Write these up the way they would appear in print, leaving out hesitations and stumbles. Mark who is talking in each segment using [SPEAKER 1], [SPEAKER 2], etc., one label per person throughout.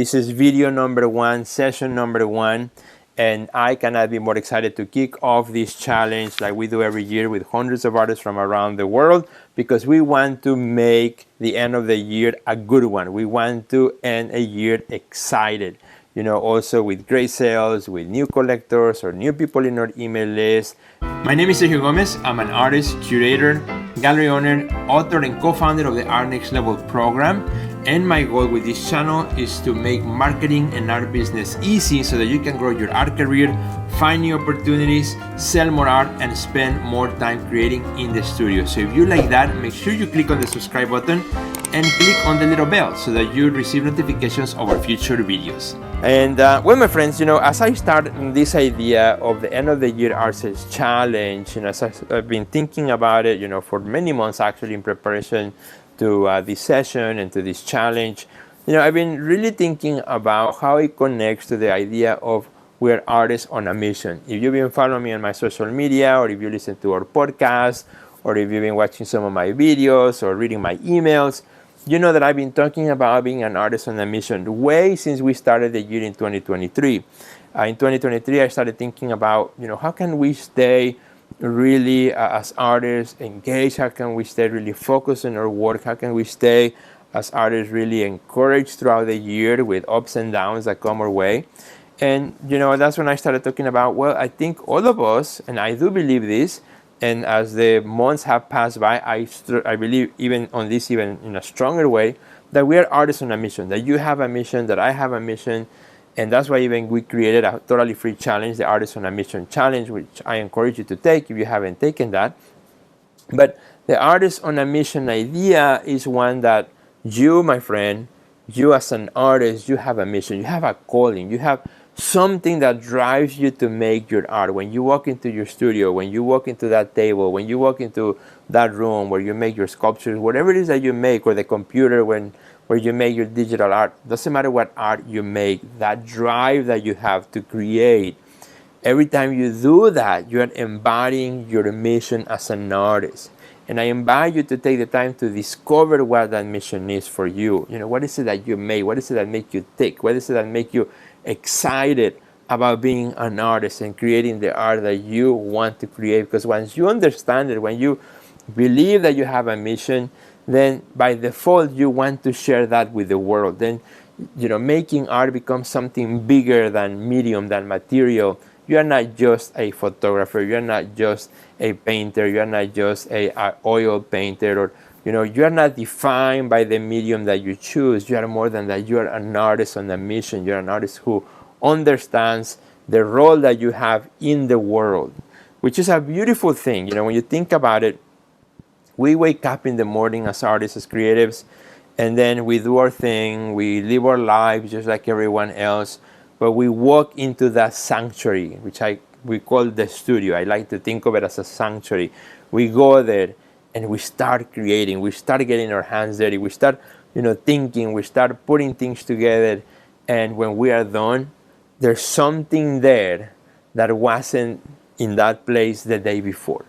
[SPEAKER 1] This is video number 1, session number 1, and I cannot be more excited to kick off this challenge like we do every year with hundreds of artists from around the world, because we want to make the end of the year a good one. We want to end a year excited. Also with great sales, with new collectors or new people in our email list. My name is Sergio Gomez. I'm an artist, curator, gallery owner, author, and co-founder of the Art Next Level program. And my goal with this channel is to make marketing and art business easy so that you can grow your art career, find new opportunities, sell more art, and spend more time creating in the studio. So if you like that, make sure you click on the subscribe button and click on the little bell so that you receive notifications of our future videos. And well, my friends, as I start this idea of the end of the year art sales challenge, as I've been thinking about it, for many months actually in preparation to this session and to this challenge, I've been really thinking about how it connects to the idea of we're artists on a mission. If you've been following me on my social media, or if you listen to our podcast, or if you've been watching some of my videos or reading my emails, you know that I've been talking about being an artist on a mission way since we started the year in 2023. In 2023, I started thinking about, how can we stay really as artists engaged? How can we stay really focused on our work? How can we stay as artists really encouraged throughout the year with ups and downs that come our way? And, that's when I started talking about, well, I think all of us, and I do believe this, and as the months have passed by, I believe even on this even in a stronger way, that we are artists on a mission, that you have a mission, that I have a mission. And that's why even we created a totally free challenge, the Artists on a Mission Challenge, which I encourage you to take if you haven't taken that. But the Artists on a Mission idea is one that you, my friend, you as an artist, you have a mission, you have a calling, you have something that drives you to make your art. When you walk into your studio, when you walk into that table, when you walk into that room where you make your sculptures, whatever it is that you make, or the computer where you make your digital art, doesn't matter what art you make, that drive that you have to create, every time you do that, you are embodying your mission as an artist. And I invite you to take the time to discover what that mission is for you. What is it that you make? What is it that make you tick? What is it that make you excited about being an artist and creating the art that you want to create? Because once you understand it, when you believe that you have a mission, then by default you want to share that with the world. Then making art becomes something bigger than medium, than material. You are not just a photographer, you are not just a painter, you are not just a oil painter, or you are not defined by the medium that you choose. You are more than that. You are an artist on a mission. You are an artist who understands the role that you have in the world, which is a beautiful thing. When you think about it, we wake up in the morning as artists, as creatives, and then we do our thing. We live our lives just like everyone else, but we walk into that sanctuary, which we call the studio. I like to think of it as a sanctuary. We go there and we start creating. We start getting our hands dirty. We start, thinking. We start putting things together. And when we are done, there's something there that wasn't in that place the day before,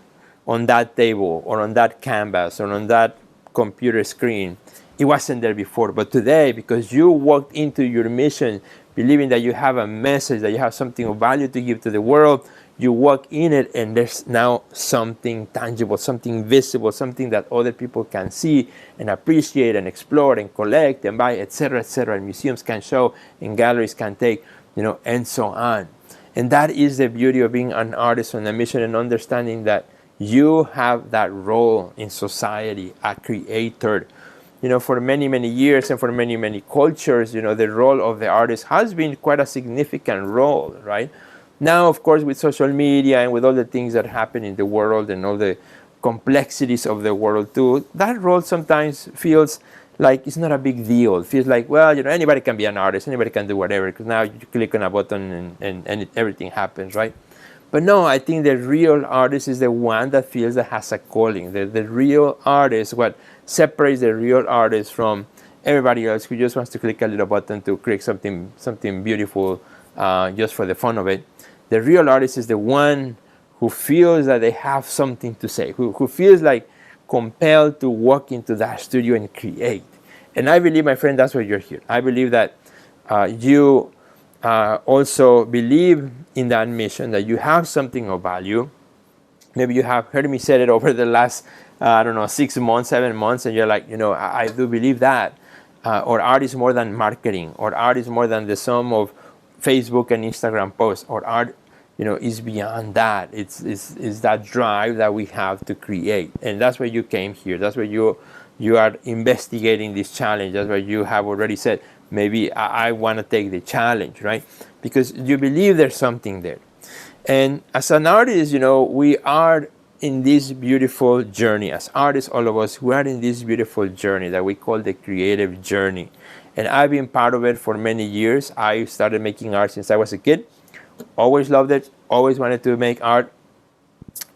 [SPEAKER 1] on that table or on that canvas or on that computer screen. It wasn't there before. But today, because you walked into your mission believing that you have a message, that you have something of value to give to the world, you walk in it and there's now something tangible, something visible, something that other people can see and appreciate and explore and collect and buy, etc., etc. And museums can show and galleries can take, and so on. And that is the beauty of being an artist on a mission, and understanding that you have that role in society, a creator. For many, many years and for many, many cultures, the role of the artist has been quite a significant role, right? Now, of course, with social media and with all the things that happen in the world and all the complexities of the world too, that role sometimes feels like it's not a big deal. It feels like, well, anybody can be an artist, anybody can do whatever, because now you click on a button and everything happens, right? But no, I think the real artist is the one that feels that has a calling. The real artist, what separates the real artist from everybody else who just wants to click a little button to create something beautiful just for the fun of it. The real artist is the one who feels that they have something to say, who feels like compelled to walk into that studio and create. And I believe, my friend, that's why you're here. I believe that you also believe in that mission, that you have something of value. Maybe you have heard me say it over the last, I don't know, 6 months, 7 months, and you're like, I do believe that. Or art is more than marketing, or art is more than the sum of Facebook and Instagram posts, or art, is beyond that. It's that drive that we have to create, and that's why you came here. That's why you are investigating this challenge. That's why you have already said, maybe I want to take the challenge, right? Because you believe there's something there. And as an artist, we are in this beautiful journey. As artists, all of us, we are in this beautiful journey that we call the creative journey. And I've been part of it for many years. I started making art since I was a kid. Always loved it. Always wanted to make art.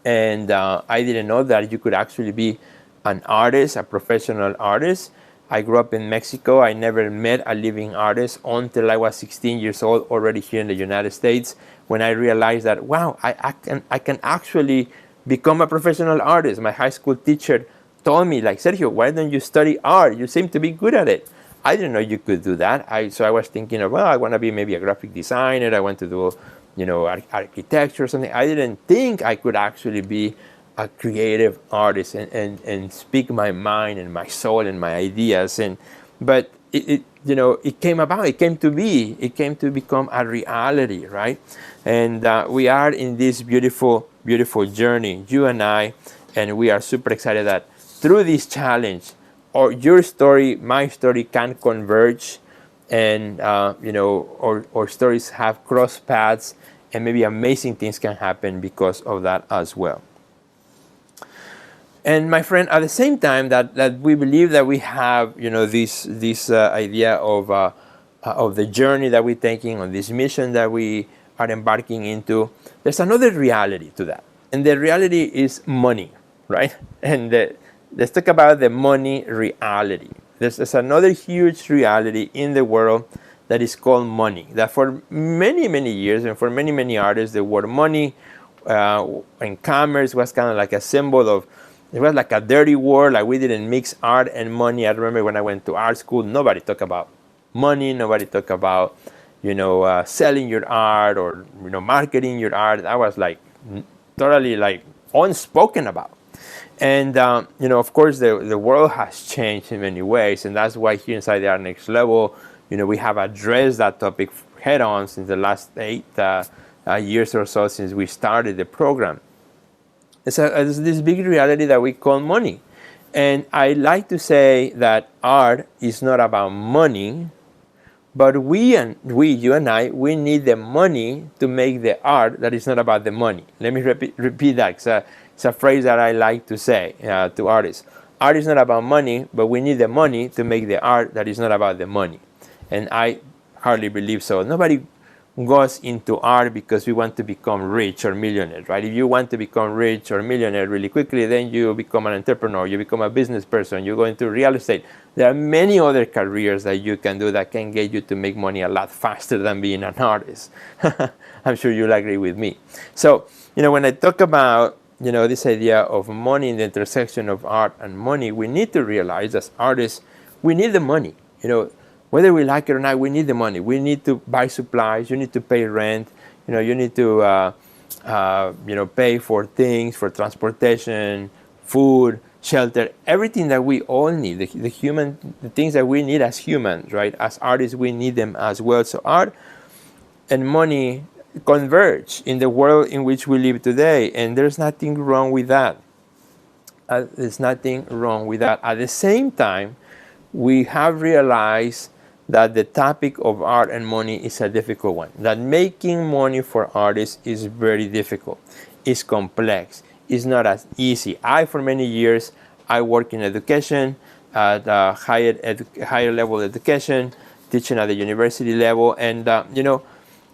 [SPEAKER 1] And I didn't know that you could actually be an artist, a professional artist. I grew up in Mexico. I never met a living artist until I was 16 years old, already here in the United States, when I realized that, wow, I can actually become a professional artist. My high school teacher told me, like, Sergio, why don't you study art? You seem to be good at it. I didn't know you could do that. So I was thinking of, well, I want to be maybe a graphic designer. I want to do, architecture or something. I didn't think I could actually be a creative artist and speak my mind and my soul and my ideas. But it came about. It came to be. It came to become a reality, right? And we are in this beautiful, beautiful journey, you and I, and we are super excited that through this challenge, or your story, my story can converge, and our stories have crossed paths, and maybe amazing things can happen because of that as well. And my friend, at the same time that we believe that we have, this idea of the journey that we're taking, on this mission that we are embarking into, there's another reality to that. And the reality is money, right? And let's talk about the money reality. There's another huge reality in the world that is called money. That for many, many years, and for many, many artists, the word money and commerce was kind of like a symbol of, it was like a dirty word, like we didn't mix art and money. I remember when I went to art school, nobody talked about money, nobody talked about, selling your art or, marketing your art. That was like totally like unspoken about. And, of course, the world has changed in many ways. And that's why here inside the Art Next Level, we have addressed that topic head on since the last 8 years or so since we started the program. It's this big reality that we call money. And I like to say that art is not about money, but you and I, we need the money to make the art that is not about the money. Let me repeat that. It's a phrase that I like to say to artists. Art is not about money, but we need the money to make the art that is not about the money. And I hardly believe so. Nobody goes into art because we want to become rich or millionaire, right? If you want to become rich or millionaire really quickly, then you become an entrepreneur, you become a business person, you go into real estate. There are many other careers that you can do that can get you to make money a lot faster than being an artist. I'm sure you'll agree with me. So, when I talk about, this idea of money in the intersection of art and money, we need to realize as artists, we need the money. Whether we like it or not, we need the money. We need to buy supplies. You need to pay rent. You need to, pay for things, for transportation, food, shelter, everything that we all need. The things that we need as humans, right? As artists, we need them as well. So art and money converge in the world in which we live today, and there's nothing wrong with that. There's nothing wrong with that. At the same time, we have realized that the topic of art and money is a difficult one. That making money for artists is very difficult. It's complex. It's not as easy. For many years, I worked in education, at higher level education, teaching at the university level. And,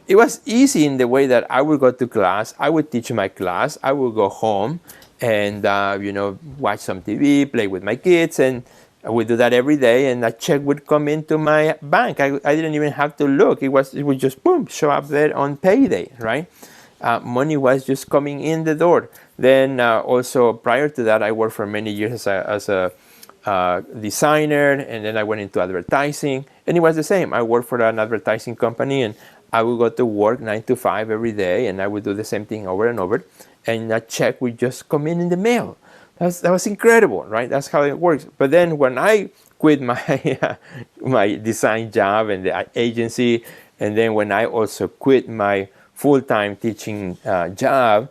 [SPEAKER 1] it was easy in the way that I would go to class, I would teach my class, I would go home and, watch some TV, play with my kids, and I would do that every day, and a check would come into my bank. I didn't even have to look. It would just, boom, show up there on payday, right? Money was just coming in the door. Then also prior to that, I worked for many years as a designer, and then I went into advertising, and it was the same. I worked for an advertising company, and I would go to work 9 to 5 every day, and I would do the same thing over and over, and that check would just come in the mail. That was incredible, right? That's how it works. But then when I quit my my design job and the agency, and then when I also quit my full-time teaching job,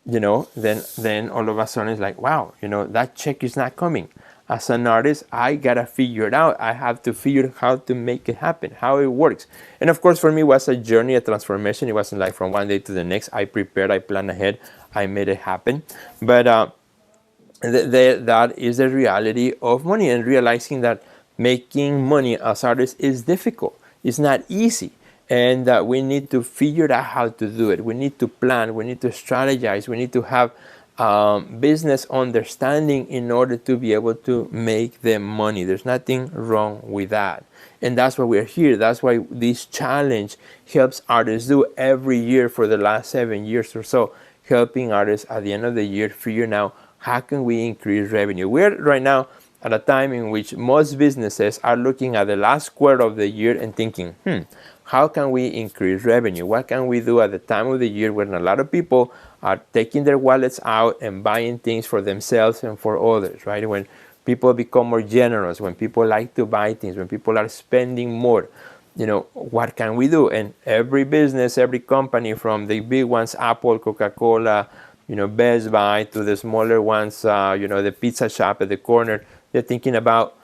[SPEAKER 1] then all of a sudden it's like, wow, that check is not coming. As an artist, I gotta figure it out. I have to figure out how to make it happen, how it works. And of course, for me, it was a journey, a transformation. It wasn't like from one day to the next. I prepared, I planned ahead, I made it happen. But that is the reality of money, and realizing that making money as artists is difficult. It's not easy. And that we need to figure out how to do it. We need to plan, we need to strategize, we need to have business understanding in order to be able to make the money. There's nothing wrong with that. And that's why we're here. That's why this challenge helps artists do every year for the last 7 years or so, helping artists at the end of the year figure out how can we increase revenue. We're right now at a time in which most businesses are looking at the last quarter of the year and thinking, how can we increase revenue? What can we do at the time of the year when a lot of people are taking their wallets out and buying things for themselves and for others, right? When people become more generous, when people like to buy things, when people are spending more, what can we do? And every business, every company, from the big ones, Apple, Coca-Cola, Best Buy, to the smaller ones, the pizza shop at the corner, they're thinking about,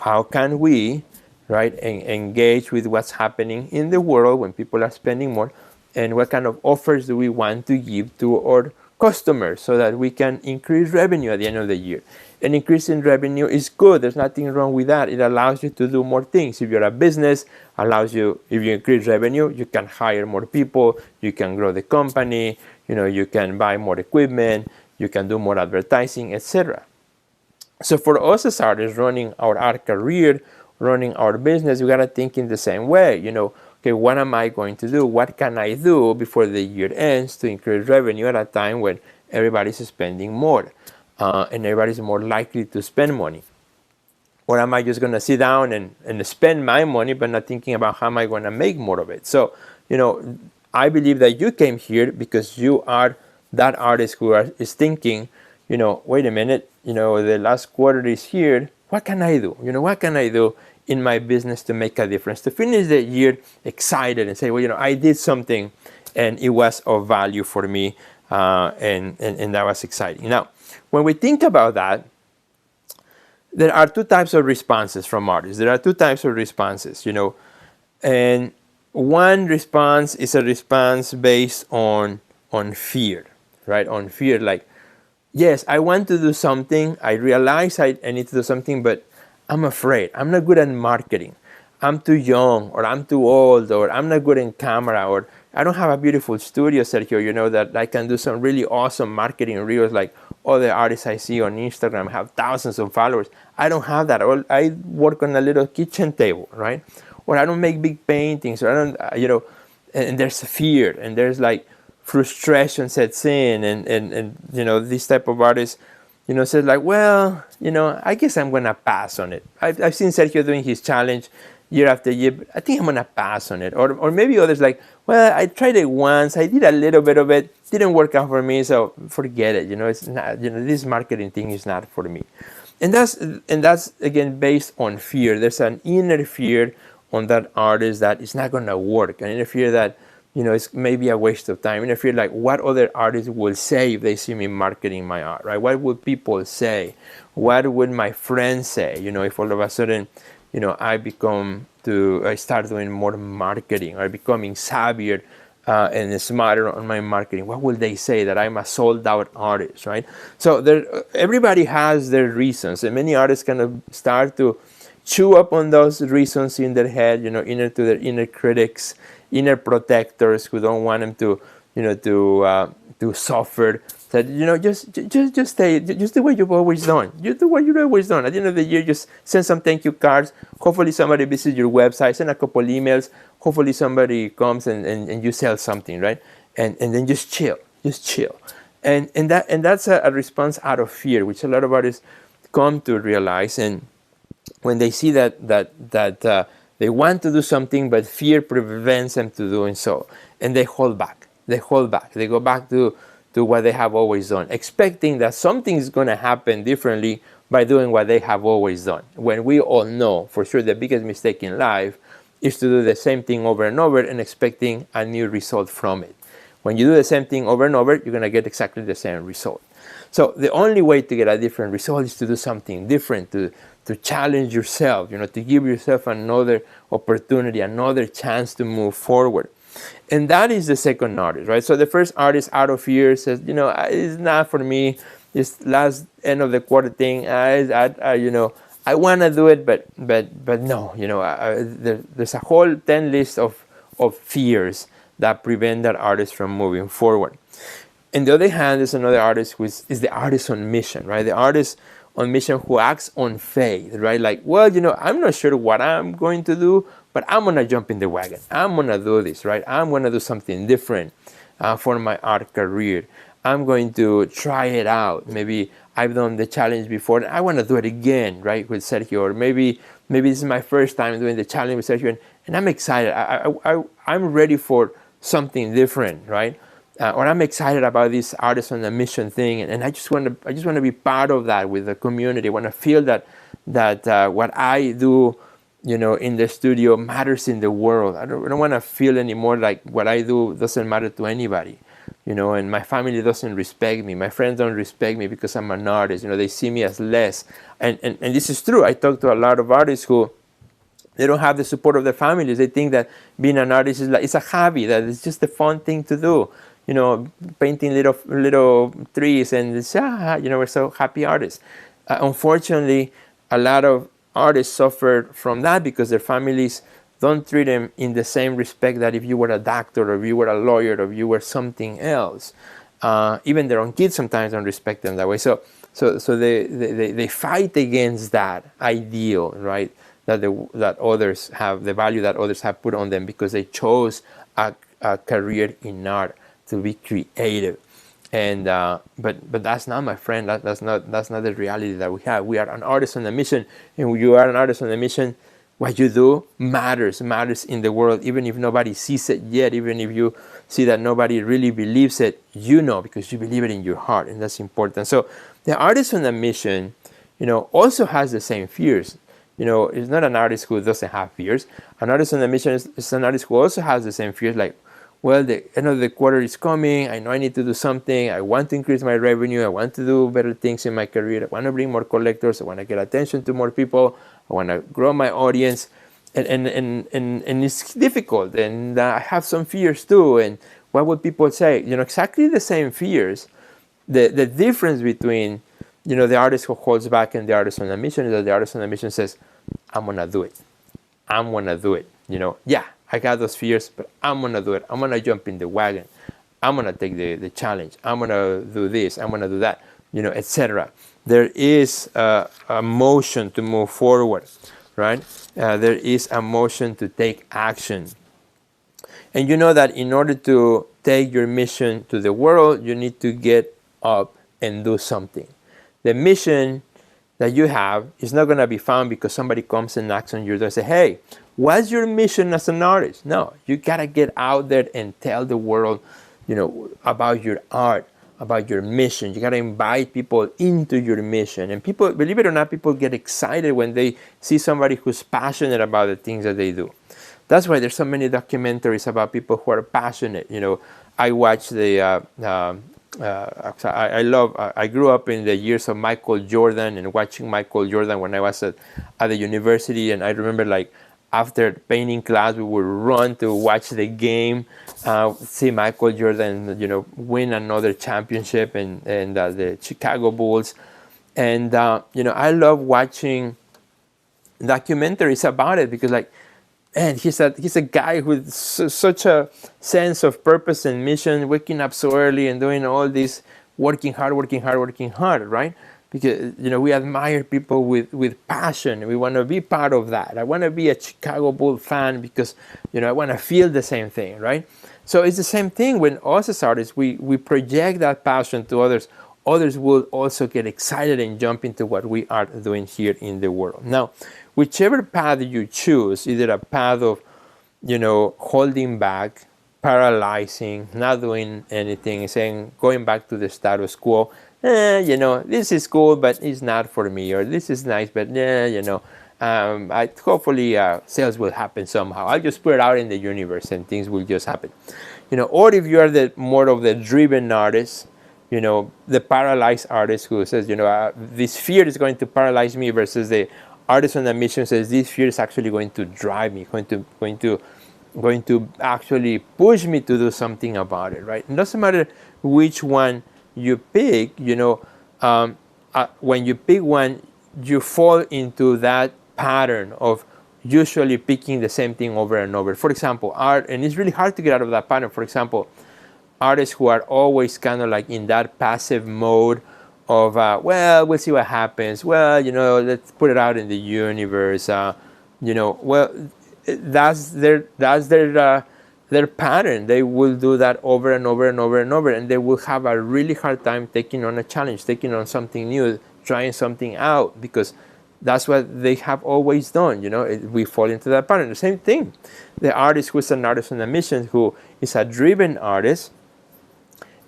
[SPEAKER 1] how can we, right, engage with what's happening in the world when people are spending more, and what kind of offers do we want to give to our customers so that we can increase revenue at the end of the year. And increasing revenue is good. There's nothing wrong with that. It allows you to do more things. If you're a business, if you increase revenue, you can hire more people, you can grow the company, you can buy more equipment, you can do more advertising, etc. So for us as artists running our art career, running our business, we gotta think in the same way. Okay, what am I going to do? What can I do before the year ends to increase revenue at a time when everybody's spending more and everybody's more likely to spend money? Or am I just gonna sit down and spend my money but not thinking about how am I gonna make more of it? So, I believe that you came here because you are that artist who is thinking, wait a minute, the last quarter is here. What can I do? What can I do in my business to make a difference, to finish the year excited and say, well, I did something and it was of value for me, and that was exciting. Now, when we think about that, there are two types of responses from artists. There are two types of responses, and one response is a response based on fear, right? On fear, like, yes, I want to do something. I realize I need to do something, but I'm afraid. I'm not good at marketing. I'm too young, or I'm too old, or I'm not good in camera, or I don't have a beautiful studio, Sergio, that I can do some really awesome marketing reels like other artists I see on Instagram have thousands of followers. I don't have that. I work on a little kitchen table, right? Or I don't make big paintings, or I don't, and there's fear, and there's like frustration sets in, and this type of artists, says like, well, I guess I'm gonna pass on it. I've seen Sergio doing his challenge year after year, but I think I'm gonna pass on it. Or maybe others like, well, I tried it once, I did a little bit of it, didn't work out for me, so forget it. It's not, this marketing thing is not for me. And that's again based on fear. There's an inner fear on that artist that it's not gonna work, an inner fear that it's maybe a waste of time. And I feel like what other artists will say if they see me marketing my art, right? What would people say? What would my friends say? If all of a sudden, I start doing more marketing, or becoming savvier and smarter on my marketing, what will they say? That I'm a sold out artist, right? So everybody has their reasons, and many artists kind of start to chew up on those reasons in their head, to their inner critics, inner protectors who don't want them to suffer. That just stay, just do what you've always done. You do what you've always done. At the end of the year, just send some thank you cards. Hopefully somebody visits your website, send a couple emails. Hopefully somebody comes and you sell something, right? And then just chill. And that's a response out of fear, which a lot of artists come to realize. And when they see that they want to do something, but fear prevents them to doing so, and they hold back. They hold back. They go back to what they have always done, expecting that something is going to happen differently by doing what they have always done. When we all know for sure the biggest mistake in life is to do the same thing over and over and expecting a new result from it. When you do the same thing over and over, you're going to get exactly the same result. So the only way to get a different result is to do something different, to challenge yourself, to give yourself another opportunity, another chance to move forward. And that is the second artist, right? So the first artist, out of fear, says, it's not for me. This last end of the quarter thing, I want to do it, but no, there's a whole 10 list of fears that prevent that artist from moving forward. On the other hand, there's another artist who is the artist on mission, right? The artist on mission who acts on faith, right? Like, well, I'm not sure what I'm going to do, but I'm going to jump in the wagon. I'm going to do this, right? I'm going to do something different for my art career. I'm going to try it out. Maybe I've done the challenge before, and I want to do it again, right, with Sergio. Or maybe this is my first time doing the challenge with Sergio, and I'm excited. I'm ready for something different, right? Or I'm excited about this artist on a mission thing, and I just want to be part of that with the community. I want to feel that what I do, in the studio matters in the world. I don't want to feel anymore like what I do doesn't matter to anybody, and my family doesn't respect me. My friends don't respect me because I'm an artist. They see me as less, and this is true. I talk to a lot of artists who they don't have the support of their families. They think that being an artist is it's a hobby, that it's just a fun thing to do. Painting little trees, and it's, we're so happy artists. Unfortunately, a lot of artists suffer from that because their families don't treat them in the same respect that if you were a doctor, or if you were a lawyer, or if you were something else. Even their own kids sometimes don't respect them that way. So they fight against that ideal, right? That others have, the value that others have put on them because they chose a career in art, to be creative. And but that's not, my friend, that's not the reality that we have. We are an artist on a mission, and when you are an artist on a mission, what you do matters in the world, even if nobody sees it yet, even if you see that nobody really believes it, because you believe it in your heart, and that's important. So the artist on a mission, also has the same fears. It's not an artist who doesn't have fears. An artist on a mission is an artist who also has the same fears, like, well, the end of the quarter is coming. I know I need to do something. I want to increase my revenue. I want to do better things in my career. I want to bring more collectors. I want to get attention to more people. I want to grow my audience. And it's difficult. And I have some fears too. And what would people say? Exactly the same fears. The difference between, the artist who holds back and the artist on a mission is that the artist on a mission says, I'm going to do it. I'm going to do it. Yeah. I got those fears, but I'm going to do it. I'm going to jump in the wagon. I'm going to take the challenge. I'm going to do this. I'm going to do that, etc. There is a motion to move forward, right? There is a motion to take action. And you know that in order to take your mission to the world, you need to get up and do something. The mission that you have is not going to be found because somebody comes and knocks on your door and says, hey, what's your mission as an artist? No, you got to get out there and tell the world, about your art, about your mission. You got to invite people into your mission. And people, believe it or not, people get excited when they see somebody who's passionate about the things that they do. That's why there's so many documentaries about people who are passionate. I watch I grew up in the years of Michael Jordan and watching Michael Jordan when I was at the university. And I remember, like, after painting class, we would run to watch the game, see Michael Jordan, win another championship and the Chicago Bulls. And, I love watching documentaries about it because, like, man, he's a guy with such a sense of purpose and mission, waking up so early and doing all this, working hard, right? Because, we admire people with passion. We want to be part of that. I want to be a Chicago Bull fan because, I want to feel the same thing, right? So it's the same thing when us as artists, we project that passion to others others will also get excited and jump into what we are doing here in the world. Now, whichever path you choose, either a path of, holding back, paralyzing, not doing anything, saying, going back to the status quo, this is cool, but it's not for me, or this is nice, but hopefully sales will happen somehow. I'll just put it out in the universe and things will just happen. Or if you are the more of the driven artist, the paralyzed artist who says, this fear is going to paralyze me, versus the artist on a mission says, this fear is actually going to drive me, going to actually push me to do something about it, right? It doesn't matter which one you pick, when you pick one, you fall into that pattern of usually picking the same thing over and over. For example, art, and it's really hard to get out of that pattern. For example, artists who are always kind of like in that passive mode of, we'll see what happens. Well, let's put it out in the universe. That's their pattern. They will do that over and over and over and over, and they will have a really hard time taking on a challenge, taking on something new, trying something out, because that's what they have always done. We fall into that pattern. The same thing. The artist who is an artist on a mission, who is a driven artist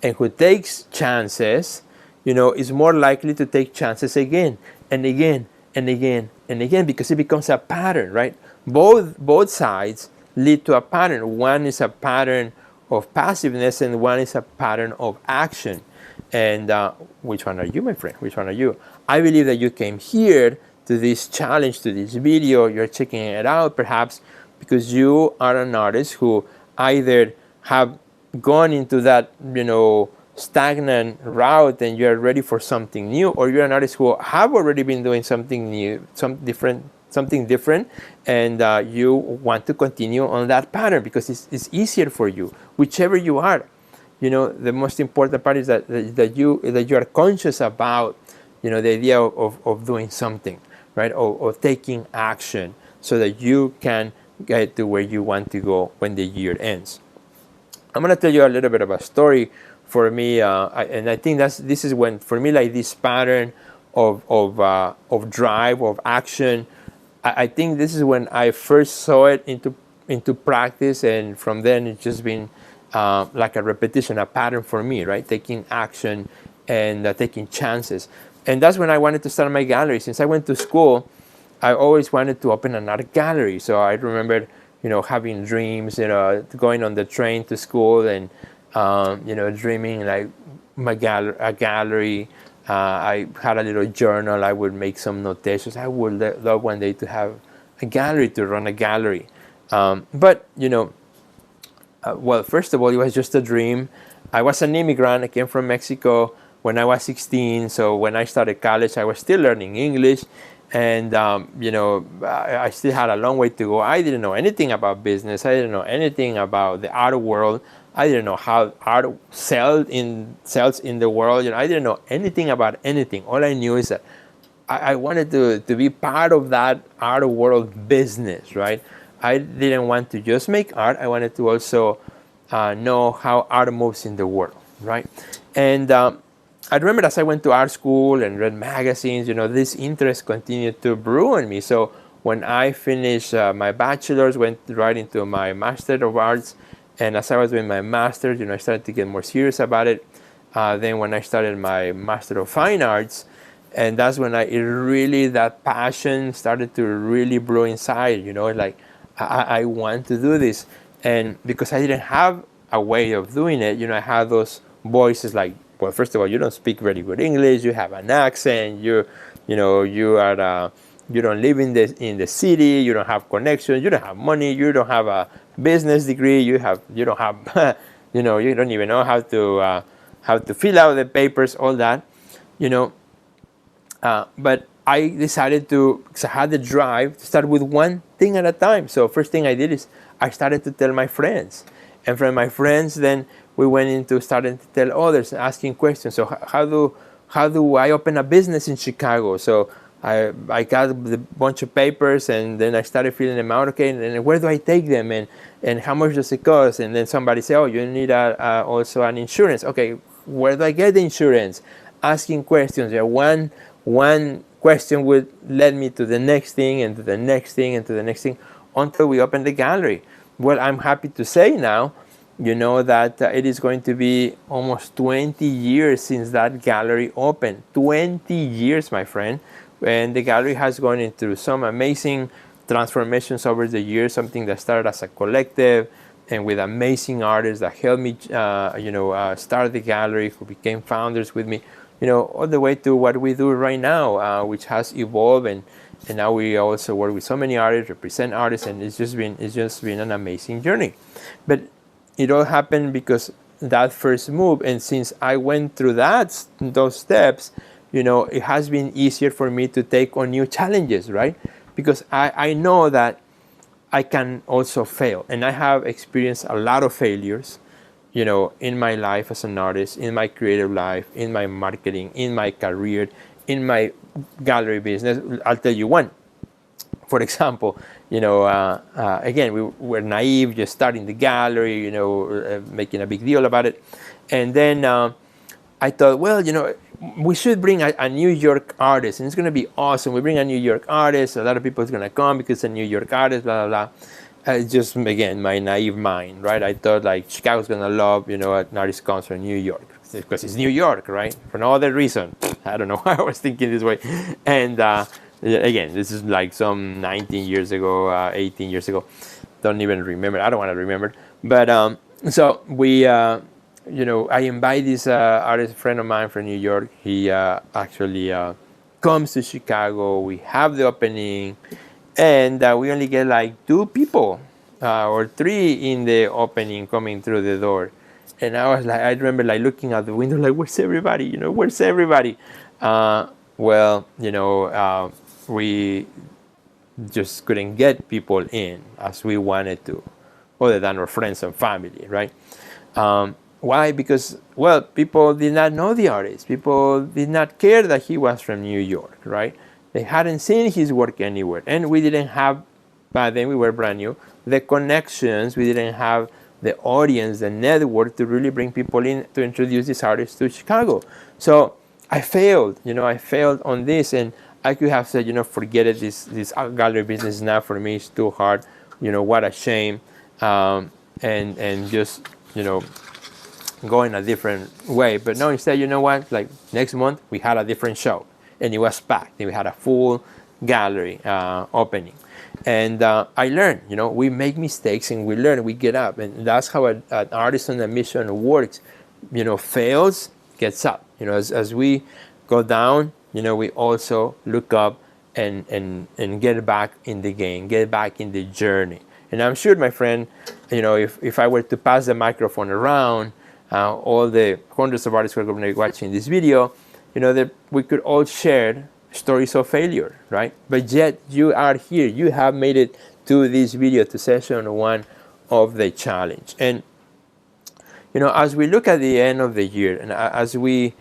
[SPEAKER 1] and who takes chances, is more likely to take chances again and again and again and again, because it becomes a pattern, right? Both sides lead to a pattern. One is a pattern of passiveness, and one is a pattern of action. And which one are you, my friend? Which one are you? I believe that you came here to this challenge, to this video. You're checking it out perhaps because you are an artist who either have gone into that, stagnant route and you're ready for something new, or you're an artist who have already been doing something new, something different, and you want to continue on that pattern because it's easier for you, whichever you are. The most important part is that you are conscious about, the idea of doing something, right? Or taking action so that you can get to where you want to go when the year ends. I'm going to tell you a little bit of a story for me, and I think this is when, for me, like this pattern of drive, of action. I think this is when I first saw it into practice, and from then it's just been like a repetition, a pattern for me, right? Taking action and taking chances. And that's when I wanted to start my gallery. Since I went to school, I always wanted to open an art gallery. So I remember, having dreams, going on the train to school and, dreaming like a gallery. I had a little journal. I would make some notations. I would love one day to have a gallery, to run a gallery. But, well, first of all, it was just a dream. I was an immigrant. I came from Mexico when I was 16. So when I started college, I was still learning English. And, I still had a long way to go. I didn't know anything about business. I didn't know anything about the art world. I didn't know how art sells in the world. I didn't know anything about anything. All I knew is that I wanted to be part of that art world business, right? I didn't want to just make art. I wanted to also know how art moves in the world, right? And I remember as I went to art school and read magazines, this interest continued to brew in me. So when I finished my bachelor's, went right into my Master of Arts. And as I was doing my master's, I started to get more serious about it. Then when I started my Master of Fine Arts, and that's when that passion started to really brew inside, like I want to do this. And because I didn't have a way of doing it, I had those voices like, well, first of all, you don't speak very good English, you have an accent, you don't live in the city, you don't have connections, you don't have money, you don't have a business degree, you don't have you don't even know how to fill out the papers, all that, but I decided because I had the drive to start with one thing at a time. So first thing I did is I started to tell my friends, and from my friends then we went into starting to tell others, asking questions. So how do I open a business in Chicago? So I got a bunch of papers, and then I started filling them out. Okay, and where do I take them, and how much does it cost? And then somebody said, oh, you need also an insurance. Okay, where do I get the insurance? asking questions. Yeah, one question would lead me to the next thing and to the next thing and to the next thing until we opened the gallery. Well, I'm happy to say now, that it is going to be almost 20 years since that gallery opened. 20 years, my friend. And the gallery has gone into some amazing transformations over the years, something that started as a collective and with amazing artists that helped me, start the gallery, who became founders with me, all the way to what we do right now, which has evolved, and now we also work with so many artists, represent artists, and it's just been an amazing journey. But it all happened because that first move, and since I went through those steps, it has been easier for me to take on new challenges, right? Because I know that I can also fail, and I have experienced a lot of failures, in my life as an artist, in my creative life, in my marketing, in my career, in my gallery business. I'll tell you one. For example, again, we were naive, just starting the gallery, making a big deal about it. And then I thought, well, we should bring a New York artist, and it's going to be awesome. We bring a New York artist, a lot of people is going to come because it's a New York artist, blah, blah, blah. Just, again, my naive mind, right? I thought, like, Chicago's going to love, an artist comes from New York, because it's New York, right? For no other reason. I don't know why I was thinking this way. And again, this is like some 19 years ago, 18 years ago. Don't even remember. I don't want to remember. But so we... I invite this artist friend of mine from New York. He actually comes to Chicago. We have the opening, and we only get like 2 people or 3 in the opening coming through the door. And I remember like looking out the window, like, where's everybody? Where's everybody? We just couldn't get people in as we wanted to, other than our friends and family, right? Why? Because, well, people did not know the artist. People did not care that he was from New York, right? They hadn't seen his work anywhere. And we didn't have, by then we were brand new, the connections. We didn't have the audience, the network to really bring people in to introduce this artist to Chicago. So I failed, I failed on this. And I could have said, forget it, this gallery business is not for me, it's too hard. What a shame. And just, going a different way. But no, instead, what? Like next month, we had a different show, and it was packed. And we had a full gallery opening. And I learned, we make mistakes and we learn, we get up. And that's how an artist on a mission works. Fails, gets up. As we go down, we also look up and get back in the game, get back in the journey. And I'm sure, my friend, if I were to pass the microphone around, all the hundreds of artists who are going to be watching this video, that we could all share stories of failure, right? But yet you are here. You have made it to this video, to session 1 of the challenge. And, as we look at the end of the year, and as we,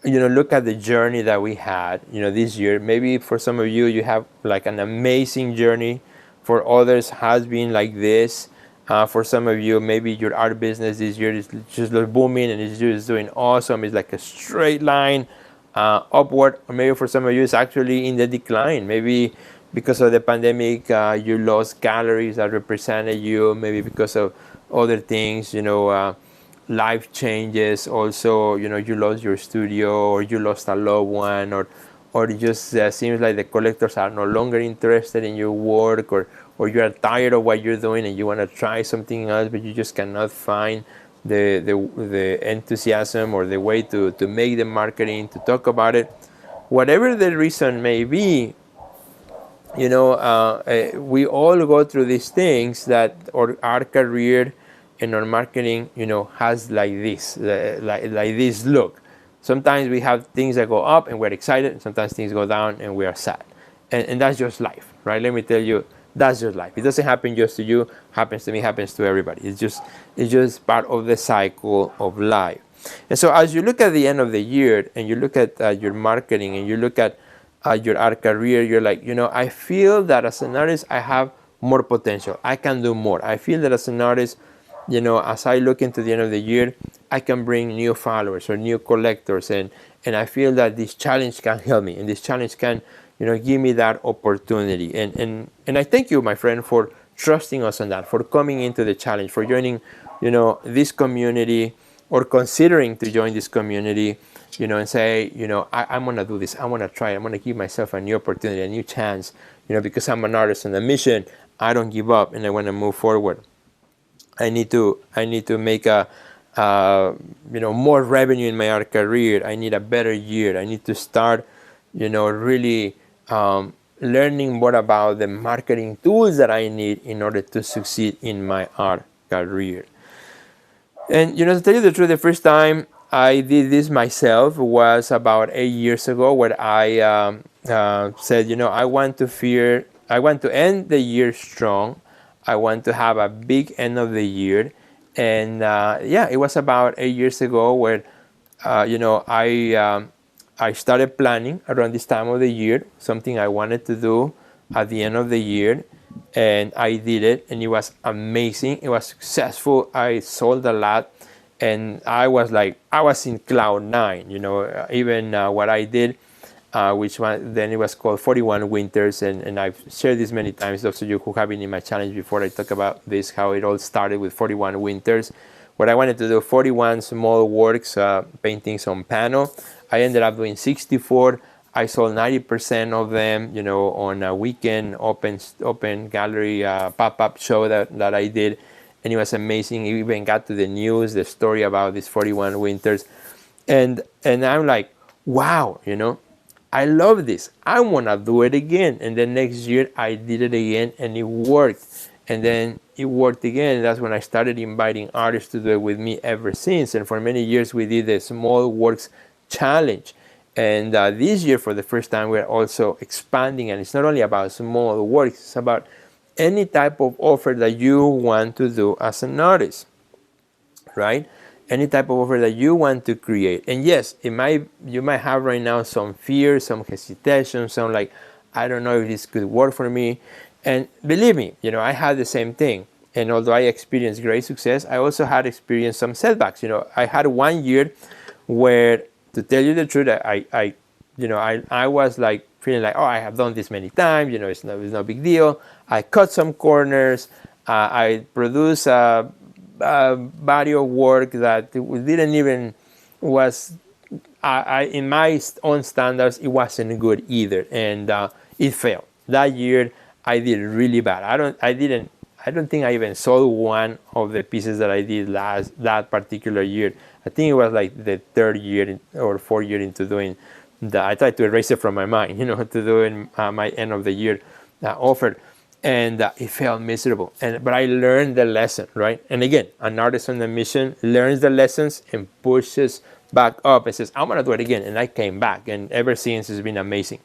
[SPEAKER 1] look at the journey that we had, this year, maybe for some of you, you have like an amazing journey. For others, has been like this. For some of you, maybe your art business this year is just booming and it's just doing awesome. It's like a straight line upward. Or maybe for some of you, it's actually in the decline. Maybe because of the pandemic, you lost galleries that represented you. Maybe because of other things, life changes. Also, you lost your studio, or you lost a loved one, or it just seems like the collectors are no longer interested in your work, or you are tired of what you're doing and you want to try something else, but you just cannot find the enthusiasm or the way to make the marketing, to talk about it. Whatever the reason may be, we all go through these things that our career and our marketing, has like this, like this look. Sometimes we have things that go up and we're excited, and sometimes things go down and we are sad. And that's just life, right? Let me tell you, that's just life. It doesn't happen just to you, happens to me, happens to everybody. It's just part of the cycle of life. And so as you look at the end of the year and you look at your marketing and you look at your art career, you're like, I feel that as an artist, I have more potential. I can do more. I feel that as an artist, as I look into the end of the year, I can bring new followers or new collectors, and I feel that this challenge can help me, and this challenge can, give me that opportunity. And I thank you, my friend, for trusting us on that, for coming into the challenge, for joining, this community, or considering to join this community, and say, I'm gonna do this, I'm gonna try, I'm gonna give myself a new opportunity, a new chance, because I'm an artist on a mission. I don't give up, and I want to move forward. I need to make more revenue in my art career. I need a better year. I need to start, really learning more about the marketing tools that I need in order to succeed in my art career. And to tell you the truth, the first time I did this myself was about 8 years ago, where I said, I want to end the year strong. I want to have a big end of the year. And it was about 8 years ago where, I started planning around this time of the year, something I wanted to do at the end of the year. And I did it, and it was amazing. It was successful. I sold a lot, and I was in cloud nine. Even what I did, which one then it was called 41 Winters, and I've shared this many times. Those of you who have been in my challenge before, I talk about this, how it all started with 41 Winters, where I wanted to do 41 small works, paintings on panel. I ended up doing 64. I sold 90% of them, on a weekend open gallery pop-up show that I did, and it was amazing. It even got to the news, the story about these 41 Winters, and I'm like, wow, I love this. I want to do it again. And then next year I did it again, and it worked. And then it worked again. That's when I started inviting artists to do it with me ever since. And for many years we did the Small Works Challenge. And this year, for the first time, we're also expanding, and it's not only about small works, it's about any type of offer that you want to do as an artist, right? Any type of offer that you want to create. And yes, you might have right now some fear, some hesitation, some like, I don't know if this could work for me. And believe me, I had the same thing. And although I experienced great success, I also had experienced some setbacks. I had 1 year where, to tell you the truth, I was like feeling like, oh, I have done this many times, it's no big deal. I cut some corners. I produced a body of work that didn't even was, in my own standards, it wasn't good either, and it failed. That year, I did really bad. I don't think I even sold one of the pieces that I did that particular year. I think it was like the third year or fourth year into doing that. I tried to erase it from my mind, to doing my end of the year offer, and it felt miserable. But I learned the lesson, right? And again, an artist on a mission learns the lessons and pushes back up and says, I'm gonna do it again. And I came back, and ever since it's been amazing.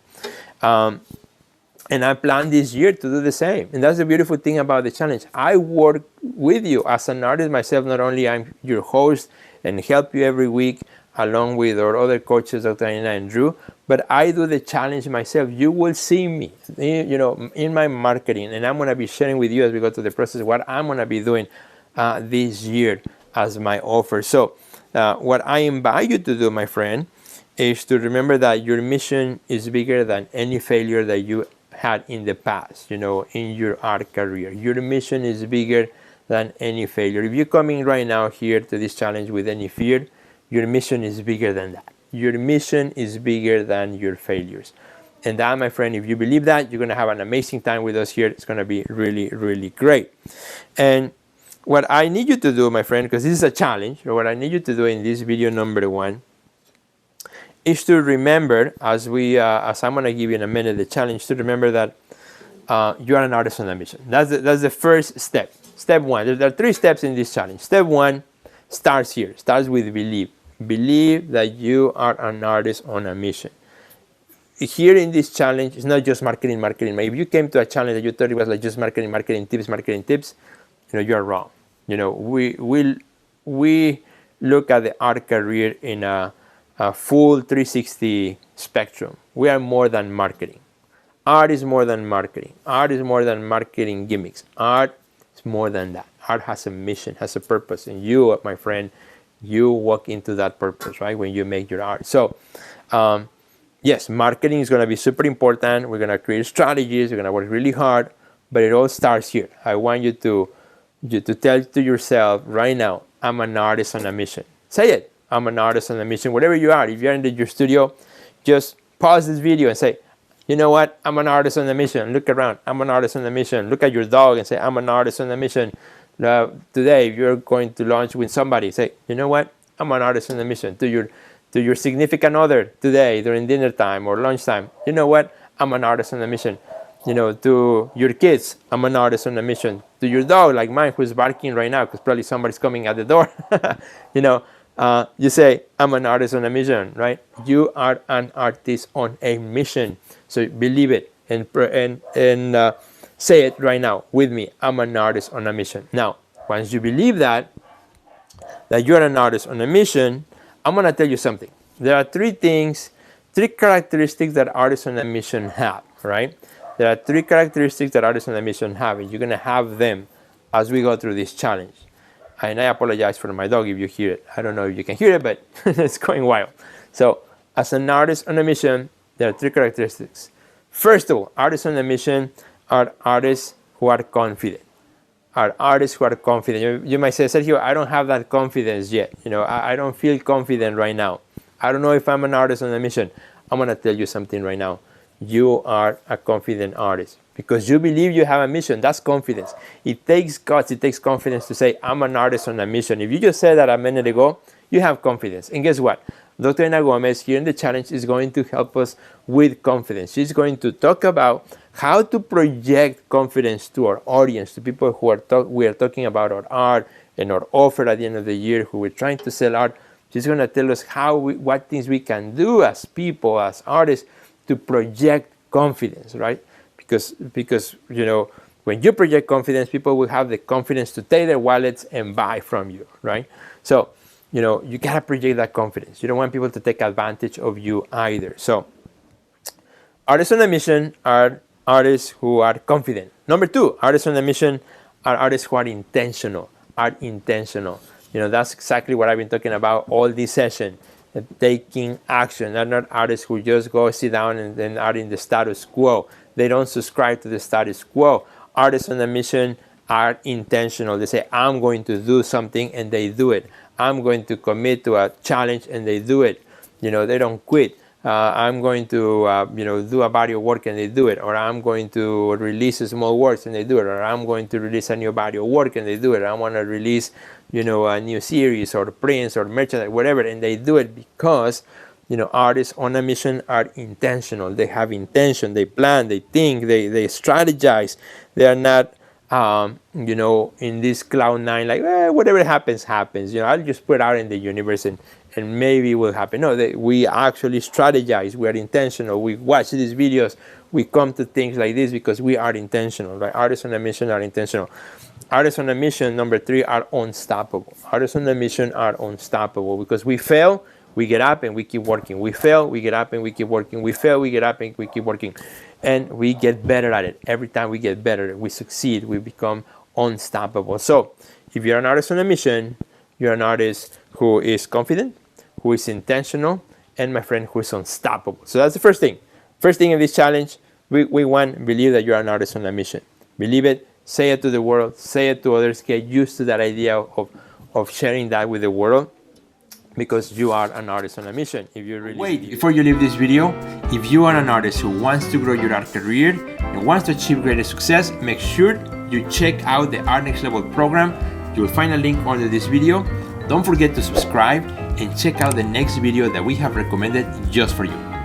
[SPEAKER 1] And I plan this year to do the same. And that's the beautiful thing about the challenge. I work with you as an artist myself. Not only I'm your host and help you every week along with our other coaches, Dr. Anina and Drew, but I do the challenge myself. You will see me, in my marketing, and I'm going to be sharing with you as we go through the process what I'm going to be doing this year as my offer. So what I invite you to do, my friend, is to remember that your mission is bigger than any failure that you had in the past, in your art career. Your mission is bigger than any failure. If you're coming right now here to this challenge with any fear, your mission is bigger than that. Your mission is bigger than your failures. And that, my friend, if you believe that, you're going to have an amazing time with us here. It's going to be really, really great. And what I need you to do, my friend, because this is a challenge, or what I need you to do in this video number 1, is to remember, as I'm going to give you in a minute the challenge, to remember that you are an artist on a mission. That's the first step. Step 1. There are 3 steps in this challenge. Step 1 starts here. Starts with believe. Believe that you are an artist on a mission. Here in this challenge, it's not just marketing. If you came to a challenge that you thought it was like just marketing tips, you are wrong. We look at the art career in a full 360 spectrum. We are more than marketing. Art is more than marketing. Art is more than marketing gimmicks. Art It's more than that. Art has a mission, has a purpose, and you, my friend, you walk into that purpose, right, when you make your art. So yes, marketing is going to be super important. We're going to create strategies. We're going to work really hard, but it all starts here. I want you to tell to yourself right now, I'm an artist on a mission. Say it. I'm an artist on a mission. Whatever you are, if you're in your studio, just pause this video and say, you know what? I'm an artist on a mission. Look around. I'm an artist on a mission. Look at your dog and say, I'm an artist on a mission. Today, if you're going to lunch with somebody, say, you know what? I'm an artist on a mission. To your significant other today during dinner time or lunchtime, you know what? I'm an artist on a mission. To your kids, I'm an artist on a mission. To your dog, like mine, who's barking right now because probably somebody's coming at the door, you say, I'm an artist on a mission, right? You are an artist on a mission. So believe it and say it right now with me. I'm an artist on a mission. Now, once you believe that you're an artist on a mission, I'm going to tell you something. There are three characteristics that artists on a mission have, right? There are three characteristics that artists on a mission have, and you're going to have them as we go through this challenge. And I apologize for my dog if you hear it. I don't know if you can hear it, but it's going wild. So, as an artist on a mission, there are three characteristics. First of all, artists on a mission are artists who are confident. Are artists who are confident. You might say, Sergio, I don't have that confidence yet. I don't feel confident right now. I don't know if I'm an artist on a mission. I'm going to tell you something right now. You are a confident artist because you believe you have a mission. That's confidence. It takes guts. It takes confidence to say, I'm an artist on a mission. If you just said that a minute ago, you have confidence. And guess what? Dr. Ana Gomez here in the challenge is going to help us with confidence. She's going to talk about how to project confidence to our audience, to people who we are talking about our art and our offer at the end of the year, who we're trying to sell art. She's going to tell us what things we can do as people, as artists, to project confidence, right? Because when you project confidence, people will have the confidence to take their wallets and buy from you, right? So, you gotta project that confidence. You don't want people to take advantage of you either. So, artists on a mission are artists who are confident. Number two, artists on a mission are artists who are intentional. That's exactly what I've been talking about all this session. Taking action. They're not artists who just go sit down and then are in the status quo. They don't subscribe to the status quo. Artists on a mission are intentional. They say, I'm going to do something, and they do it. I'm going to commit to a challenge, and they do it. They don't quit. I'm going to do a body of work, and they do it. Or I'm going to release a small works, and they do it. Or I'm going to release a new body of work, and they do it. I want to release a new series or prints or merchandise, whatever, and they do it because, artists on a mission are intentional. They have intention. They plan. They think. They strategize. They are not, in this cloud nine, like whatever happens. I'll just put it out in the universe and maybe it will happen. No, we actually strategize. We are intentional. We watch these videos. We come to things like this because we are intentional. Right? Artists on a mission are intentional. Artists on a mission, number three, are unstoppable. Artists on a mission are unstoppable because we fail, we get up and we keep working. We fail, we get up and we keep working. We fail, we get up and we keep working. And we get better at it. Every time we get better, we succeed, we become unstoppable. So if you're an artist on a mission, you're an artist who is confident, who is intentional, and my friend, who is unstoppable. So that's the first thing. First thing in this challenge, we believe that you're an artist on a mission. Believe it. Say it to the world, say it to others, get used to that idea of sharing that with the world because you are an artist on a mission. If you really wait, before you leave this video, if you are an artist who wants to grow your art career and wants to achieve greater success, make sure you check out the Art Next Level program. You will find a link under this video. Don't forget to subscribe and check out the next video that we have recommended just for you.